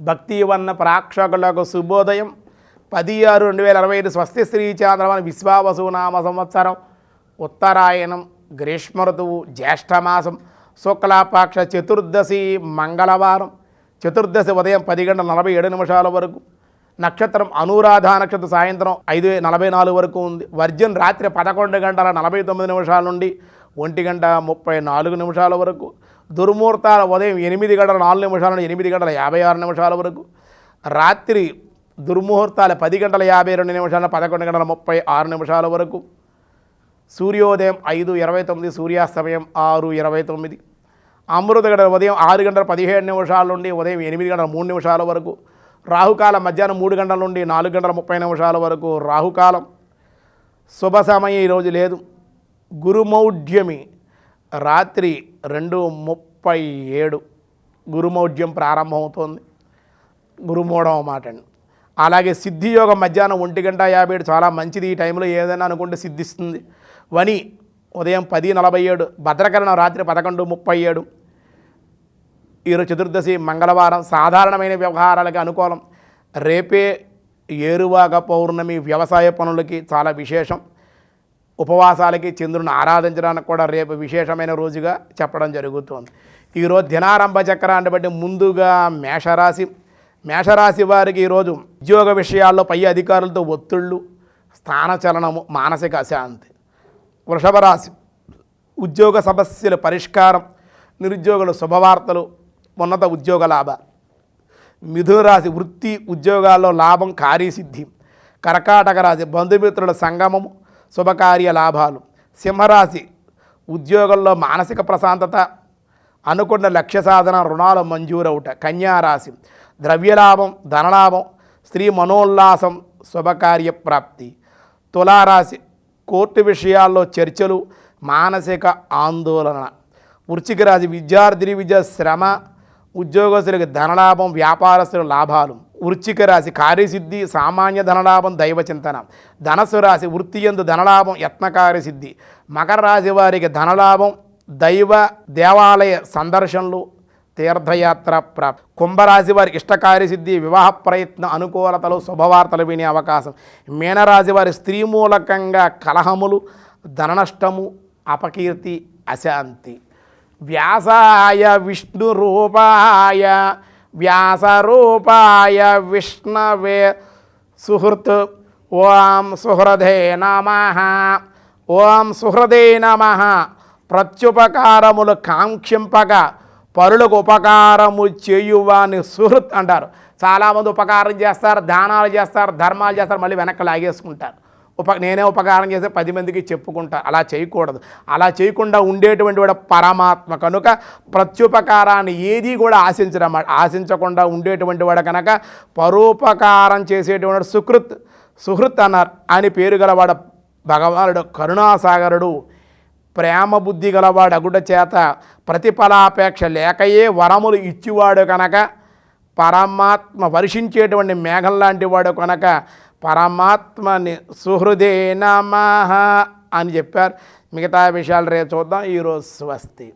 భక్తివన్న ప్రేక్షకులకు శుభోదయం. 10/6/2025 స్వస్తి శ్రీ చాంద్రమాన విశ్వావసునామ సంవత్సరం, ఉత్తరాయణం, గ్రీష్మ ఋతువు, జ్యేష్ఠమాసం, శుక్లపక్ష చతుర్దశి, మంగళవారం. చతుర్దశి ఉదయం 10:47 వరకు. నక్షత్రం అనురాధ నక్షత్రం సాయంత్రం 5:44 వరకు ఉంది. వర్జన్ రాత్రి 11:49 నుండి 1:34 వరకు. దుర్ముహూర్తాలు ఉదయం 8:04 నుండి 8:56 వరకు. రాత్రి దుర్ముహూర్తాలు 10:52 11:36 వరకు. సూర్యోదయం 5:29, సూర్యాస్తమయం 6:29. అమృత గడియలు ఉదయం 6:17 నుండి ఉదయం 8:03 వరకు. రాహుకాలం మధ్యాహ్నం 3 గంటల నుండి 4:30 వరకు రాహుకాలం. శుభ సమయం ఈరోజు లేదు. గురుమౌఢ్యమి రాత్రి 2:37 గురుమౌఢ్యం ప్రారంభమవుతోంది. గురుమూఢం మాట అండి. అలాగే సిద్ధియోగం మధ్యాహ్నం 1:57 చాలా మంచిది. ఈ టైంలో ఏదైనా అనుకుంటే సిద్ధిస్తుంది. వని ఉదయం 10:47, భద్రకరణం రాత్రి 11:37. ఈరోజు చతుర్దశి మంగళవారం. సాధారణమైన వ్యవహారాలకి అనుకూలం. రేపే ఏరువాక పౌర్ణమి, వ్యవసాయ పనులకి చాలా విశేషం. ఉపవాసాలకి, చంద్రుని ఆరాధించడానికి కూడా రేపు విశేషమైన రోజుగా చెప్పడం జరుగుతుంది. ఈరోజు దినారంభ చక్రాన్ని బట్టి ముందుగా మేషరాశి. మేషరాశి వారికి ఈరోజు ఉద్యోగ విషయాల్లో పై అధికారులతో ఒత్తిళ్ళు, స్థానచలనము, మానసిక అశాంతి. వృషభ రాశి ఉద్యోగ సమస్యల పరిష్కారం, నిరుద్యోగుల శుభవార్తలు, ఉన్నత ఉద్యోగ లాభాలు. మిథున రాశి వృత్తి ఉద్యోగాల్లో లాభం, కార్యసిద్ధి. కర్కాటక రాశి బంధుమిత్రుల సంగమము, శుభకార్య లాభాలు. సింహరాశి ఉద్యోగంలో మానసిక ప్రశాంతత, అనుకున్న లక్ష్య సాధన, రుణాలు మంజూరవుట. కన్యారాశి ద్రవ్యలాభం, ధనలాభం, స్త్రీ మనోల్లాసం, శుభకార్య ప్రాప్తి. తులారాశి కోర్టు విషయాల్లో చర్చలు, మానసిక ఆందోళన. వృశ్చిక రాశి విద్యార్థిని విద్య, శ్రమ, ఉద్యోగస్తులకు ధనలాభం, వ్యాపారస్తుల లాభాలు. వృశ్చిక రాశి కార్యసిద్ధి, సామాన్య ధనలాభం, దైవ చింతన. ధనస్సు రాశి వృత్తి యందు ధనలాభం, యత్నకార్యసిద్ధి. మకర రాశి వారికి ధనలాభం, దైవ దేవాలయ సందర్శనలు, తీర్థయాత్ర ప్రాప్తి. కుంభరాశి వారికి ఇష్టకార్యసిద్ధి, వివాహ ప్రయత్న అనుకూలతలు, శుభవార్తలు వినే అవకాశం. మీనరాశి వారి స్త్రీ మూలకంగా కలహములు, ధన నష్టము, అపకీర్తి, అశాంతి. వ్యాసాయ విష్ణురూపాయ వ్యాసరూపాయ విష్ణవే సుహృత్. ఓం సుహృదే నమః. ఓం సుహృదే నమః. ప్రత్యుపకారములు కాంక్షింపక పరులకు ఉపకారము చేయువాని సుహృత్ అంటారు. చాలామంది ఉపకారం చేస్తారు, దానాలు చేస్తారు, ధర్మాలు చేస్తారు, మళ్ళీ వెనక్కి లాగేసుకుంటారు. నేనే ఉపకారం చేస్తే 10 మందికి చెప్పుకుంటారు. అలా చేయకూడదు. అలా చేయకుండా ఉండేటువంటి వాడు పరమాత్మ కనుక ప్రత్యుపకారాన్ని ఏది కూడా ఆశించకుండా ఉండేటువంటి వాడు కనుక పరోపకారం చేసేటువంటి సుకృత్, సుహృత్ అన్నారు అని పేరు గలవాడు భగవానుడు. కరుణాసాగరుడు, ప్రేమ బుద్ధి గలవాడు అగుట చేత ప్రతిఫలాపేక్ష లేకయే వరములు ఇచ్చివాడు కనుక పరమాత్మ వర్షించేటువంటి మేఘం లాంటి వాడు కనుక పరమాత్మని సుహృదే నమః అని చెప్పారు. మిగతా విషయాలు రేపు చూద్దాం. ఈరోజు స్వస్తి.